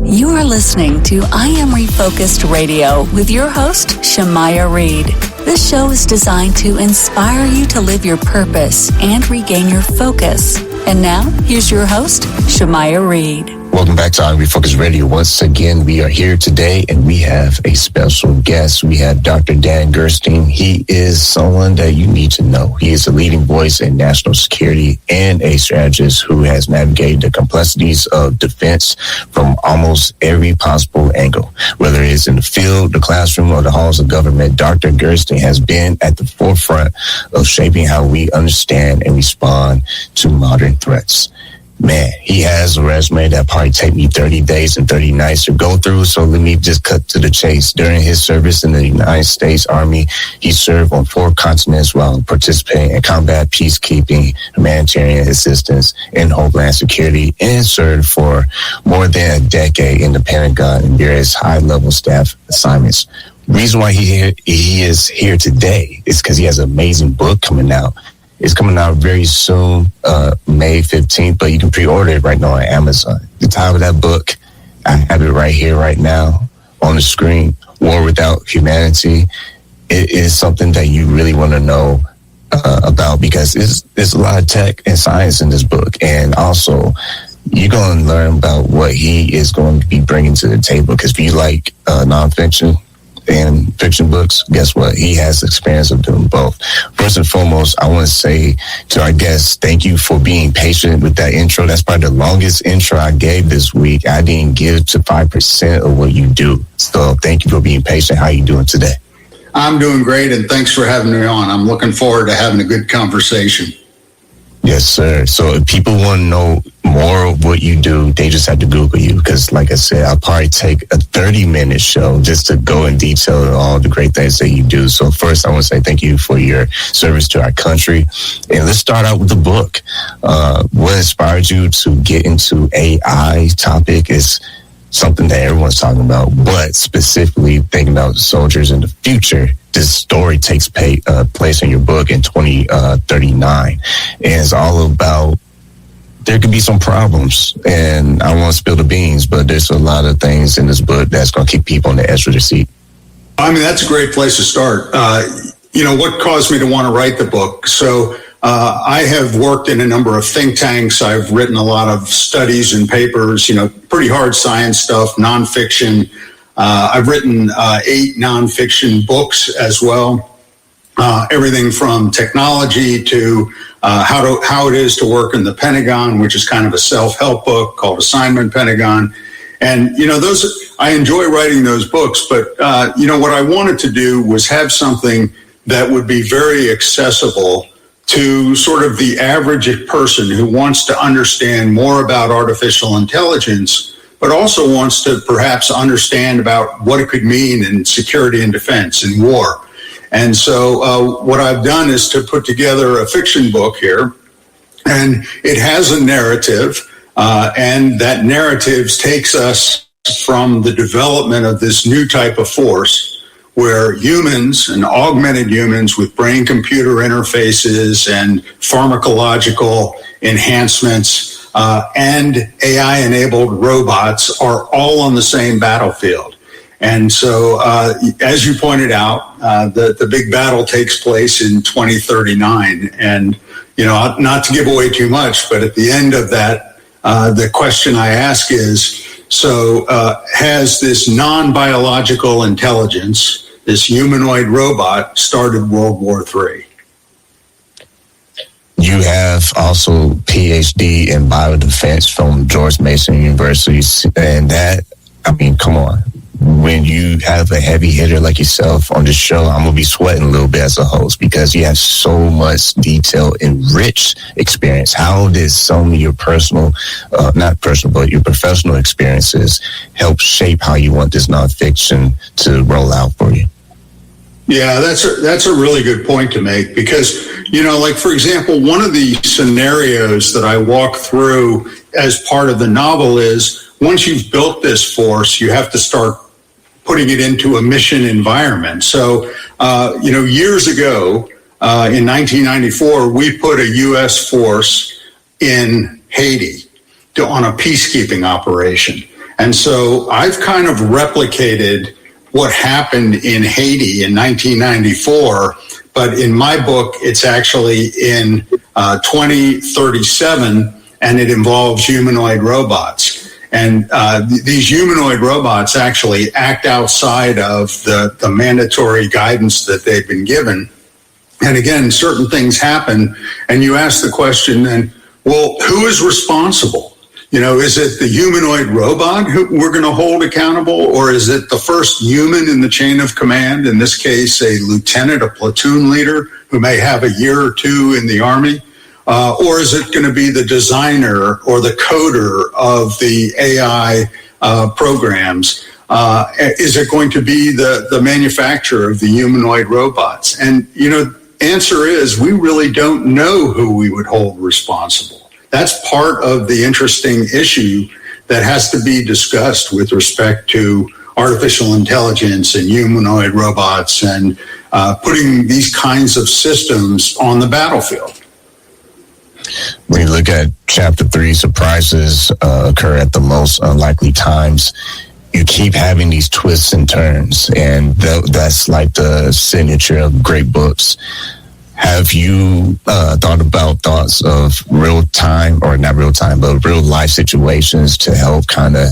You are listening to I Am Refocused Radio with your host, Shamaya Reed. This show is designed to inspire you to live your purpose and regain your focus. And now, here's your host, Shamaya Reed. Welcome back to I Am Refocused Radio. Once again, we are here today and we have a special guest. We have Dr. Dan Gerstein. He is someone that you need to know. He is a leading voice in national security and a strategist who has navigated the complexities of defense from almost every possible angle. Whether it's in the field, the classroom, or the halls of government, Dr. Gerstein has been at the forefront of shaping how we understand and respond to modern threats. Man, he has a resume that probably take me 30 days and 30 nights to go through. So let me just cut to the chase. During his service in the United States Army, he served on 4 continents while participating in combat, peacekeeping, humanitarian assistance, and homeland security, and served for more than a decade in the Pentagon and various high-level staff assignments. The reason why he is here today is because he has an amazing book coming out. It's coming out very soon, May 15th, but you can pre-order it right now on Amazon. The title of that book, I have it right here, right now, on the screen, War Without Humanity. It is something that you really want to know about because there's a lot of tech and science in this book. And also, you're going to learn about what he is going to be bringing to the table. Because if you like nonfiction and fiction books, guess what? He has experience of doing both. First and foremost, I want to say to our guests, thank you for being patient with that intro. That's probably the longest intro I gave this week. I didn't give to 5% of what you do. So thank you for being patient. How are you doing today? I'm doing great, and thanks for having me on. I'm looking forward to having a good conversation. Yes, sir. So if people want to know more of what you do, they just have to Google you because, like I said, I'll probably take a 30-minute show just to go in detail on all the great things that you do. So first, I want to say thank you for your service to our country. And let's start out with the book. What inspired you to get into AI topic is something that everyone's talking about, but specifically thinking about soldiers in the future. This story takes place in your book in 2039, and it's all about there could be some problems, and I won't spill the beans, but there's a lot of things in this book that's going to keep people on the edge of their seat. I mean, that's a great place to start. What caused me to want to write the book? So I have worked in a number of think tanks. I've written a lot of studies and papers, pretty hard science stuff, nonfiction. I've written 8 nonfiction books as well. Everything from technology to how it is to work in the Pentagon, which is kind of a self-help book called Assignment Pentagon. And, I enjoy writing those books, but, what I wanted to do was have something that would be very accessible to sort of the average person who wants to understand more about artificial intelligence, but also wants to perhaps understand about what it could mean in security and defense and war. And so what I've done is to put together a fiction book here, and it has a narrative, and that narrative takes us from the development of this new type of force where humans and augmented humans with brain-computer interfaces and pharmacological enhancements and AI-enabled robots are all on the same battlefield. And so, as you pointed out, the big battle takes place in 2039. And, not to give away too much, but at the end of that, the question I ask is, has this non-biological intelligence, this humanoid robot, started World War III? You have also PhD in biodefense from George Mason University, and that, come on. When you have a heavy hitter like yourself on the show, I'm going to be sweating a little bit as a host because you have so much detail and rich experience. How did some of your your professional experiences help shape how you want this nonfiction to roll out for you? Yeah, that's a really good point to make because, for example, one of the scenarios that I walk through as part of the novel is once you've built this force, you have to start putting it into a mission environment. So, years ago, in 1994, we put a U.S. force in Haiti on a peacekeeping operation. And so I've kind of replicated what happened in Haiti in 1994, but in my book, it's actually in 2037, and it involves humanoid robots. And these humanoid robots actually act outside of the mandatory guidance that they've been given. And again, certain things happen, and you ask the question then, well, who is responsible? Is it the humanoid robot who we're going to hold accountable, or is it the first human in the chain of command, in this case, a lieutenant, a platoon leader who may have a year or two in the Army? Or is it going to be the designer or the coder of the AI programs? Is it going to be the manufacturer of the humanoid robots? And, answer is we really don't know who we would hold responsible. That's part of the interesting issue that has to be discussed with respect to artificial intelligence and humanoid robots and putting these kinds of systems on the battlefield. When you look at chapter 3, surprises occur at the most unlikely times. You keep having these twists and turns, and that's like the signature of great books. Have you thought about thoughts of real time, or not real time, but real life situations to help kind of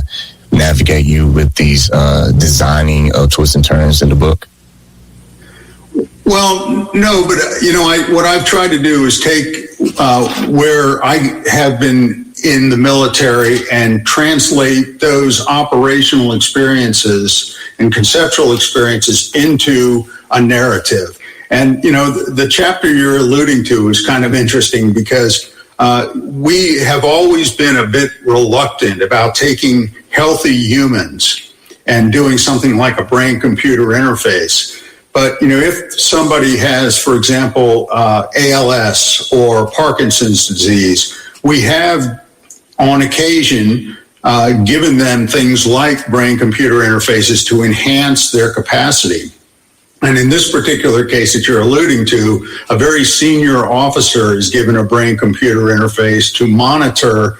navigate you with these designing of twists and turns in the book? Well, no, but what I've tried to do is take where I have been in the military and translate those operational experiences and conceptual experiences into a narrative. And, the chapter you're alluding to is kind of interesting because we have always been a bit reluctant about taking healthy humans and doing something like a brain-computer interface. But, if somebody has, for example, ALS or Parkinson's disease, we have on occasion given them things like brain-computer interfaces to enhance their capacity. And in this particular case that you're alluding to, a very senior officer is given a brain-computer interface to monitor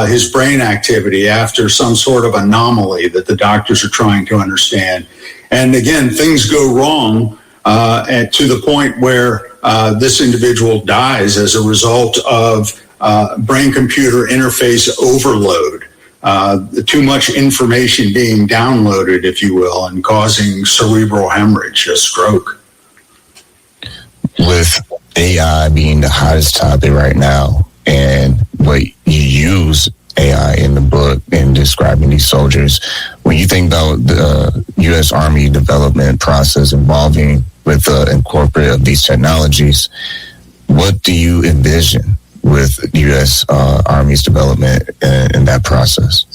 his brain activity after some sort of anomaly that the doctors are trying to understand. And again, things go wrong and to the point where this individual dies as a result of brain-computer interface overload. Too much information being downloaded, if you will, and causing cerebral hemorrhage, a stroke. With AI being the hottest topic right now, and what you use AI in the book in describing these soldiers, when you think about the U.S. Army development process involving with the incorporate of these technologies, what do you envision with U.S. Army's development in that process?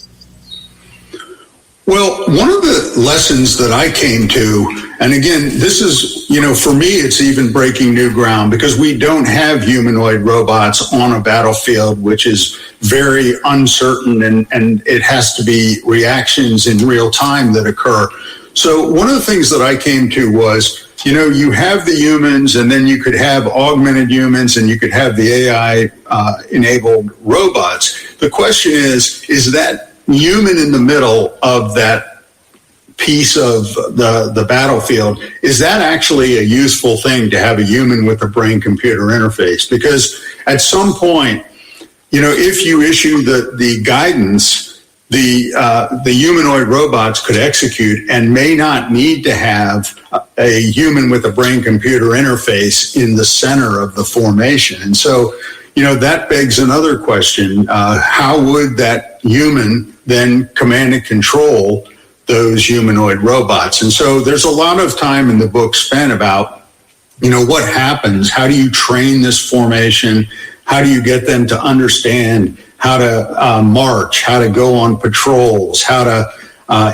Well, one of the lessons that I came to, and again, this is, for me, it's even breaking new ground because we don't have humanoid robots on a battlefield, which is very uncertain, and it has to be reactions in real time that occur. So one of the things that I came to was, you have the humans, and then you could have augmented humans, and you could have the AI-enabled robots. The question is that human in the middle of that piece of the battlefield, is that actually a useful thing to have a human with a brain-computer interface? Because at some point, if you issue the guidance, the humanoid robots could execute and may not need to have a human with a brain-computer interface in the center of the formation. And so, that begs another question. How would that human then command and control those humanoid robots? And so there's a lot of time in the book spent about, what happens? How do you train this formation? How do you get them to understand how to march, how to go on patrols, how to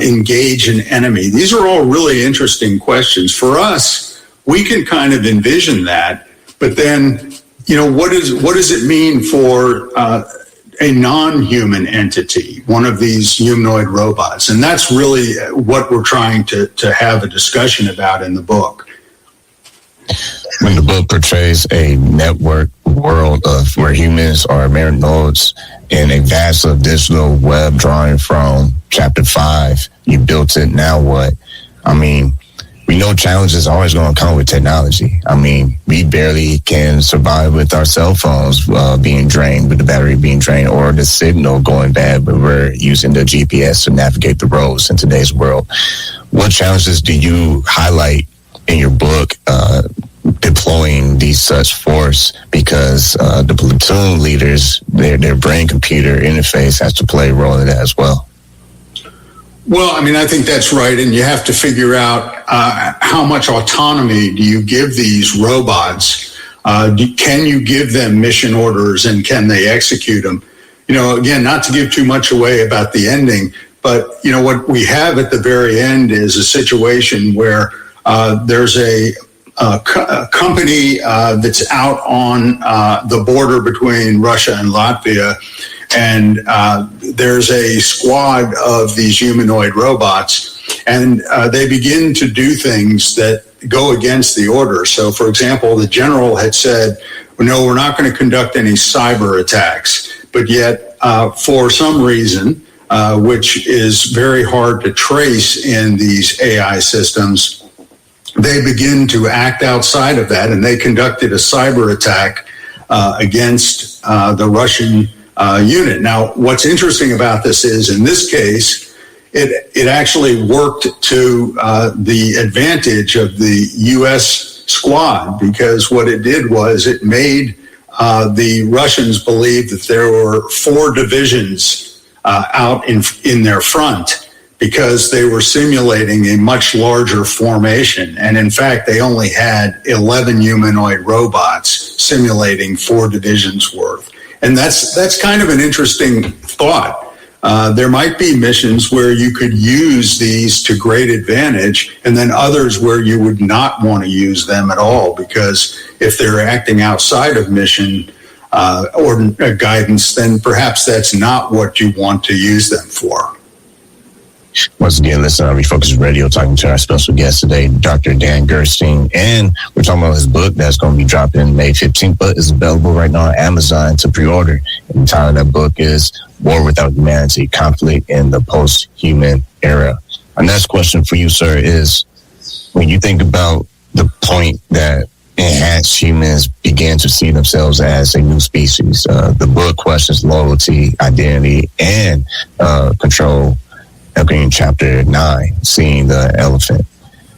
engage an enemy? These are all really interesting questions. For us, we can kind of envision that, but then, what does it mean for a non-human entity, one of these humanoid robots? And that's really what we're trying to have a discussion about in the book. When the book portrays a network world of where humans are mere nodes in a vast of digital web, drawing from chapter 5, you built it, now what? I mean, we know challenges are always going to come with technology. I mean, we barely can survive with our cell phones being drained, with the battery being drained, or the signal going bad, but we're using the GPS to navigate the roads in today's world. What challenges do you highlight in your book deploying these such force? Because the platoon leaders, their brain-computer interface has to play a role in that as well. Well, I mean, I think that's right. And you have to figure out how much autonomy do you give these robots? Can you give them mission orders, and can they execute them? You know, again, not to give too much away about the ending, but, you know, what we have at the very end is a situation where there's a company that's out on the border between Russia and Latvia. And there's a squad of these humanoid robots, and they begin to do things that go against the order. So, for example, the general had said, no, we're not going to conduct any cyber attacks. But yet, for some reason, which is very hard to trace in these AI systems, they begin to act outside of that, and they conducted a cyber attack against the Russian unit. Now, what's interesting about this is, in this case, it actually worked to the advantage of the U.S. squad, because what it did was it made the Russians believe that there were 4 divisions out in their front, because they were simulating a much larger formation. And in fact, they only had 11 humanoid robots simulating 4 divisions worth. And that's kind of an interesting thought. There might be missions where you could use these to great advantage, and then others where you would not want to use them at all, because if they're acting outside of mission or guidance, then perhaps that's not what you want to use them for. Once again, listen to Refocused Radio, talking to our special guest today, Dr. Dan Gerstein. And we're talking about his book that's going to be dropping May 15th, but it's available right now on Amazon to pre-order. And the title of that book is War Without Humanity, Conflict in the Post-Human Era. Our next question for you, sir, is when you think about the point that enhanced humans began to see themselves as a new species, the book questions loyalty, identity, and control. In chapter 9, seeing the elephant.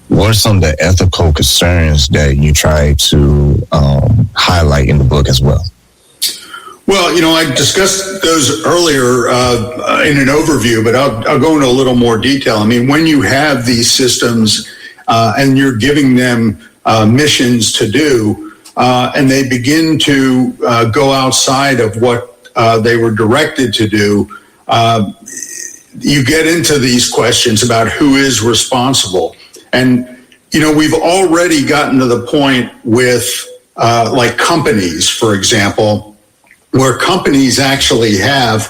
What are some of the ethical concerns that you try to highlight in the book as well? Well, you know, I discussed those earlier in an overview, but I'll go into a little more detail. I mean, when you have these systems and you're giving them missions to do, and they begin to go outside of what they were directed to do, you get into these questions about who is responsible. And, you know, we've already gotten to the point with like companies, for example, where companies actually have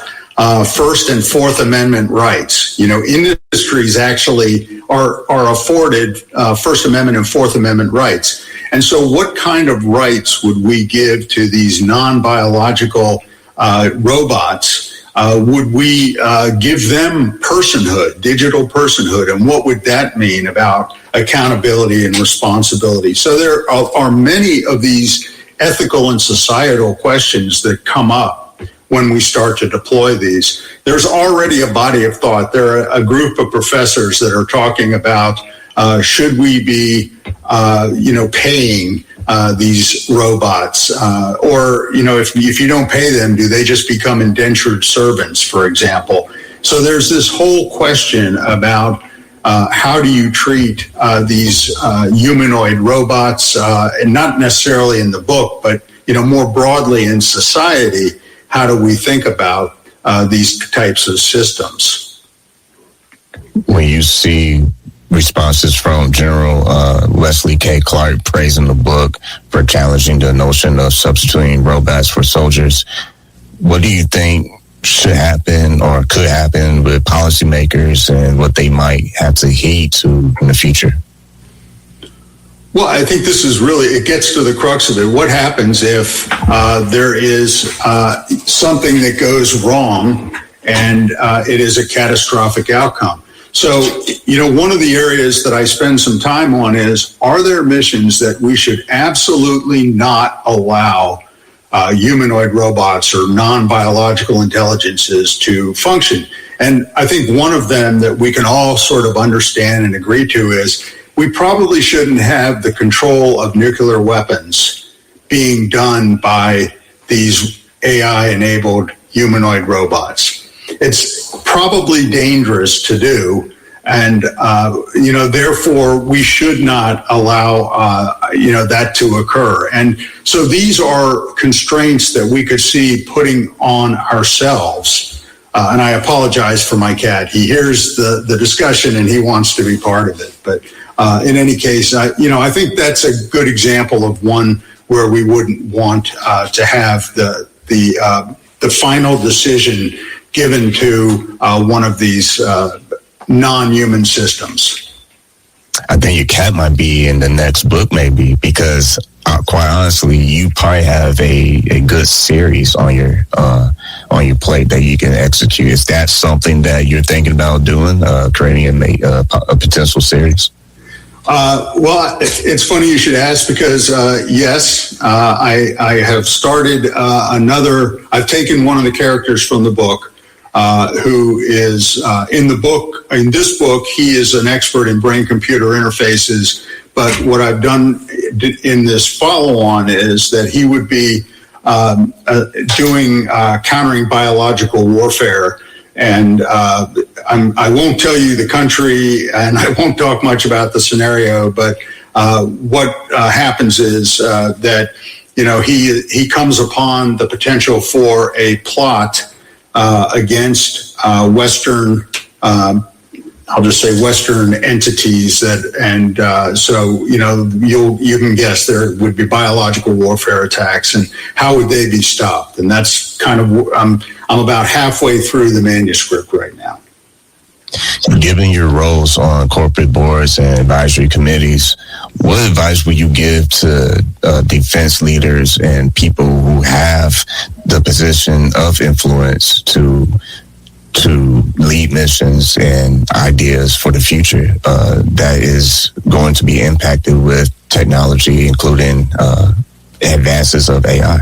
First and Fourth Amendment rights. You know, industries actually are afforded First Amendment and Fourth Amendment rights. And so what kind of rights would we give to these non-biological robots? Would we give them personhood, digital personhood, and what would that mean about accountability and responsibility? So there are many of these ethical and societal questions that come up when we start to deploy these. There's already a body of thought. There are a group of professors that are talking about should we be, paying these robots, or, you know, if you don't pay them, do they just become indentured servants, for example? So there's this whole question about how do you treat these humanoid robots, and not necessarily in the book, but, you know, more broadly in society, how do we think about these types of systems? When you see responses from General Wesley K. Clark praising the book for challenging the notion of substituting robots for soldiers, what do you think should happen or could happen with policymakers and what they might have to heed to in the future? Well, I think this is really, it gets to the crux of it. What happens if there is something that goes wrong and it is a catastrophic outcome. So, one of the areas that I spend some time on is, are there missions that we should absolutely not allow humanoid robots or non-biological intelligences to function? And I think one of them that we can all sort of understand and agree to is we probably shouldn't have the control of nuclear weapons being done by these AI-enabled humanoid robots. It's probably dangerous to do, and therefore we should not allow that to occur. And so these are constraints that we could see putting on ourselves. And I apologize for my cat. He hears the discussion and he wants to be part of it. But in any case, I think that's a good example of one where we wouldn't want to have the final decision given to one of these non-human systems. I think your cat might be in the next book, maybe, because quite honestly, you probably have a good series on your plate that you can execute. Is that something that you're thinking about doing, creating a potential series? Well, it's funny you should ask, because yes, I have started another. I've taken one of the characters from the book, who is in this book, he is an expert in brain-computer interfaces. But what I've done in this follow-on is that he would be doing countering biological warfare. And I won't tell you the country, and I won't talk much about the scenario, but what happens is that, he comes upon the potential for a plot against Western, I'll just say Western entities so you can guess there would be biological warfare attacks, and how would they be stopped? And that's kind of, I'm about halfway through the manuscript right now. Given your roles on corporate boards and advisory committees, what advice would you give to defense leaders and people who have the position of influence to lead missions and ideas for the future that is going to be impacted with technology, including advances of AI?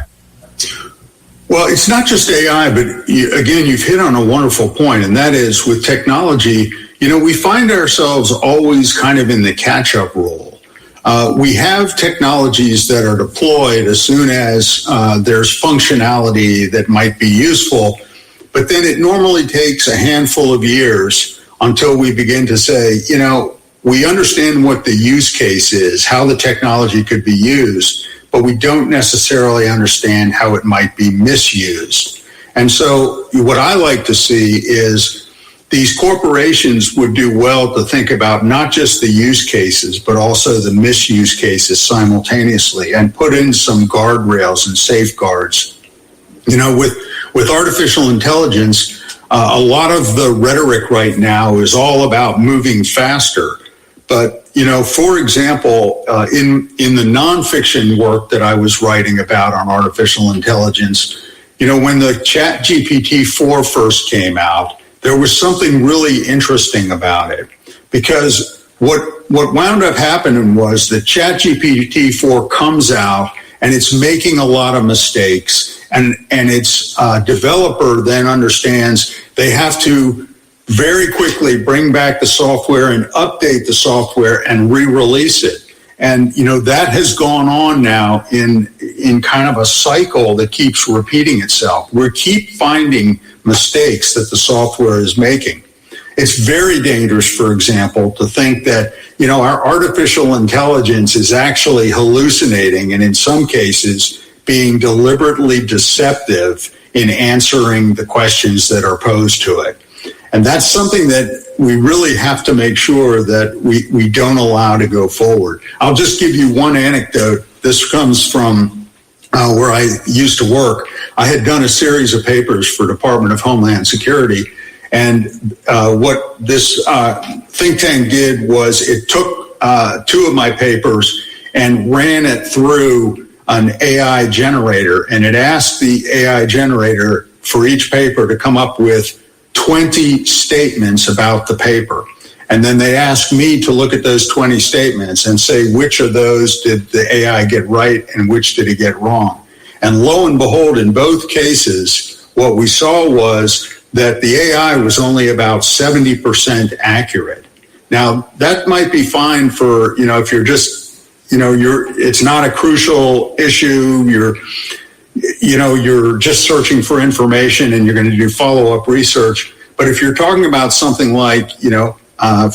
Well, it's not just AI, but again, you've hit on a wonderful point, and that is with technology, we find ourselves always kind of in the catch-up role. We have technologies that are deployed as soon as there's functionality that might be useful, but then it normally takes a handful of years until we begin to say, we understand what the use case is, how the technology could be used, but we don't necessarily understand how it might be misused. And so what I like to see is these corporations would do well to think about not just the use cases, but also the misuse cases simultaneously, and put in some guardrails and safeguards. With artificial intelligence, a lot of the rhetoric right now is all about moving faster. But, for example, in the nonfiction work that I was writing about on artificial intelligence, when the ChatGPT-4 first came out, there was something really interesting about it. Because what wound up happening was that ChatGPT-4 comes out and it's making a lot of mistakes, and its developer then understands they have to very quickly bring back the software and update the software and re-release it. And, that has gone on now in kind of a cycle that keeps repeating itself. We keep finding mistakes that the software is making. It's very dangerous, for example, to think that, our artificial intelligence is actually hallucinating, and in some cases being deliberately deceptive in answering the questions that are posed to it. And that's something that we really have to make sure that we don't allow to go forward. I'll just give you one anecdote. This comes from where I used to work. I had done a series of papers for Department of Homeland Security. And what this think tank did was it took two of my papers and ran it through an AI generator. And it asked the AI generator for each paper to come up with 20 statements about the paper. And then they ask me to look at those 20 statements and say, which of those did the AI get right and which did it get wrong? And lo and behold, in both cases, what we saw was that the AI was only about 70% accurate. Now, that might be fine for, if you're just, it's not a crucial issue. You're just searching for information and you're going to do follow-up research. But if you're talking about something like,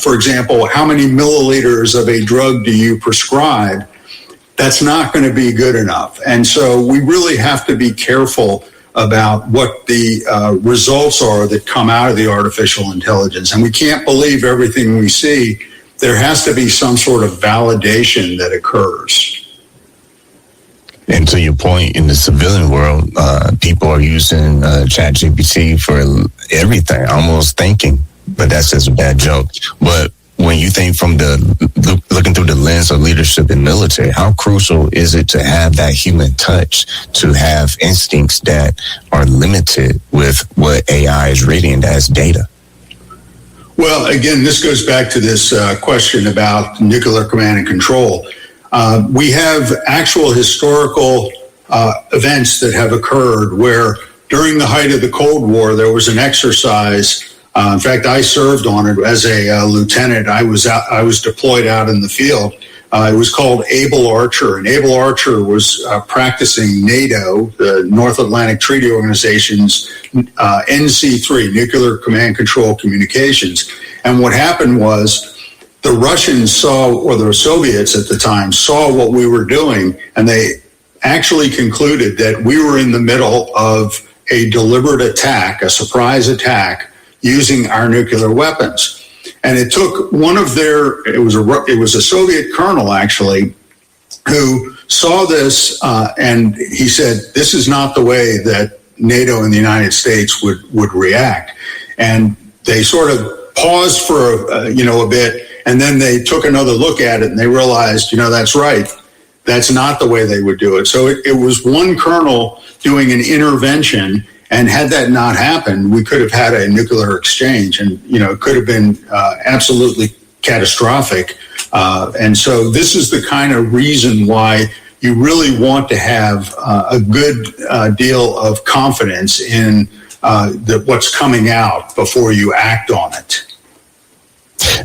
for example, how many milliliters of a drug do you prescribe? That's not going to be good enough. And so we really have to be careful about what the results are that come out of the artificial intelligence. And we can't believe everything we see. There has to be some sort of validation that occurs. And to your point, in the civilian world, people are using ChatGPT for everything, almost thinking. But that's just a bad joke. But when you think from looking through the lens of leadership in military, how crucial is it to have that human touch, to have instincts that are limited with what AI is reading as data? Well, again, this goes back to this question about nuclear command and control. We have actual historical events that have occurred where during the height of the Cold War, there was an exercise. In fact, I served on it as a lieutenant. I was deployed out in the field. It was called Able Archer, and Able Archer was practicing NATO, the North Atlantic Treaty Organization's NC3, Nuclear Command Control Communications. And what happened was the Russians saw, or the Soviets at the time, saw what we were doing, and they actually concluded that we were in the middle of a deliberate attack, a surprise attack, using our nuclear weapons. And it took one of it was a Soviet colonel, actually, who saw this, and he said, this is not the way that NATO and the United States would react. And they sort of paused for, a bit, and then they took another look at it, and they realized, that's right. That's not the way they would do it. So it was one colonel doing an intervention. And had that not happened, we could have had a nuclear exchange, and it could have been absolutely catastrophic. And so this is the kind of reason why you really want to have a good deal of confidence in what's coming out before you act on it.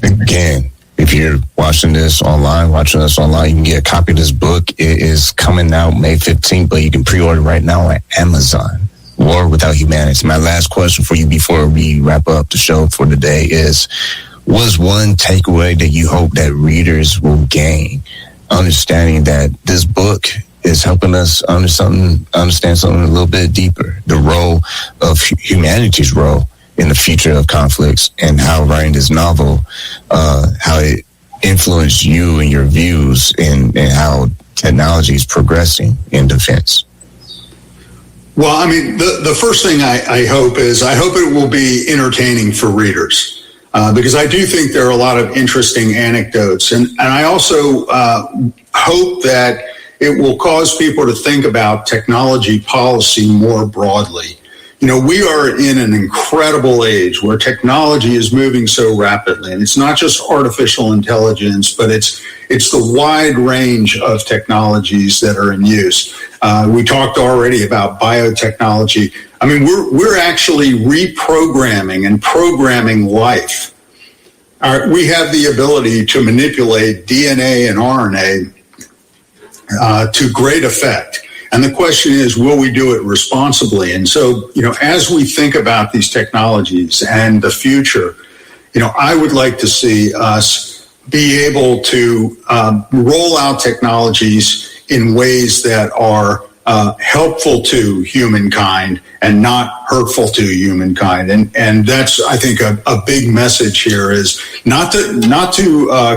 Again, if you're watching us online, you can get a copy of this book. It is coming out May 15th, but you can pre-order right now at Amazon. War Without Humanity. My last question for you before we wrap up the show for today is, what's one takeaway that you hope that readers will gain, understanding that this book is helping us understand something a little bit deeper, the role of humanity's role in the future of conflicts, and how writing this novel, how it influenced you and your views and how technology is progressing in defense? Well, I mean, the first thing I hope it will be entertaining for readers, because I do think there are a lot of interesting anecdotes. And I also hope that it will cause people to think about technology policy more broadly. We are in an incredible age where technology is moving so rapidly, and it's not just artificial intelligence, but it's the wide range of technologies that are in use. We talked already about biotechnology. I mean, we're actually reprogramming and programming life. We have the ability to manipulate DNA and RNA to great effect. And the question is, will we do it responsibly? And so, as we think about these technologies and the future, I would like to see us be able to roll out technologies in ways that are helpful to humankind and not hurtful to humankind. And that's, I think, a big message here is not to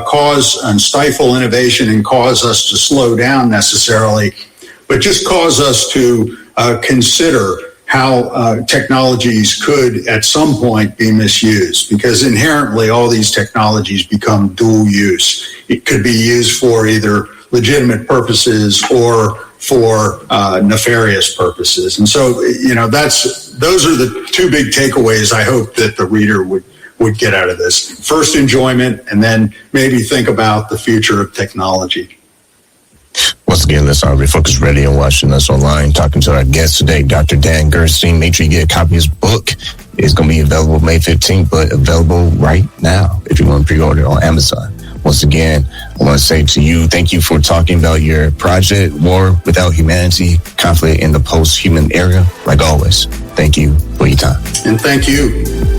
cause and stifle innovation and cause us to slow down necessarily, but just cause us to consider how technologies could at some point be misused, because inherently all these technologies become dual use. It could be used for either legitimate purposes or for nefarious purposes. And so, those are the two big takeaways I hope that the reader would get out of this. First, enjoyment, and then maybe think about the future of technology. Once again, this is Refocused Radio, watching us online, talking to our guest today, Dr. Dan Gerstein. Make sure you get a copy of his book. It's going to be available May 15th, but available right now if you want to pre-order on Amazon. Once again, I want to say to you, thank you for talking about your project, War Without Humanity, Conflict in the Post-Human Era. Like always, thank you for your time. And thank you.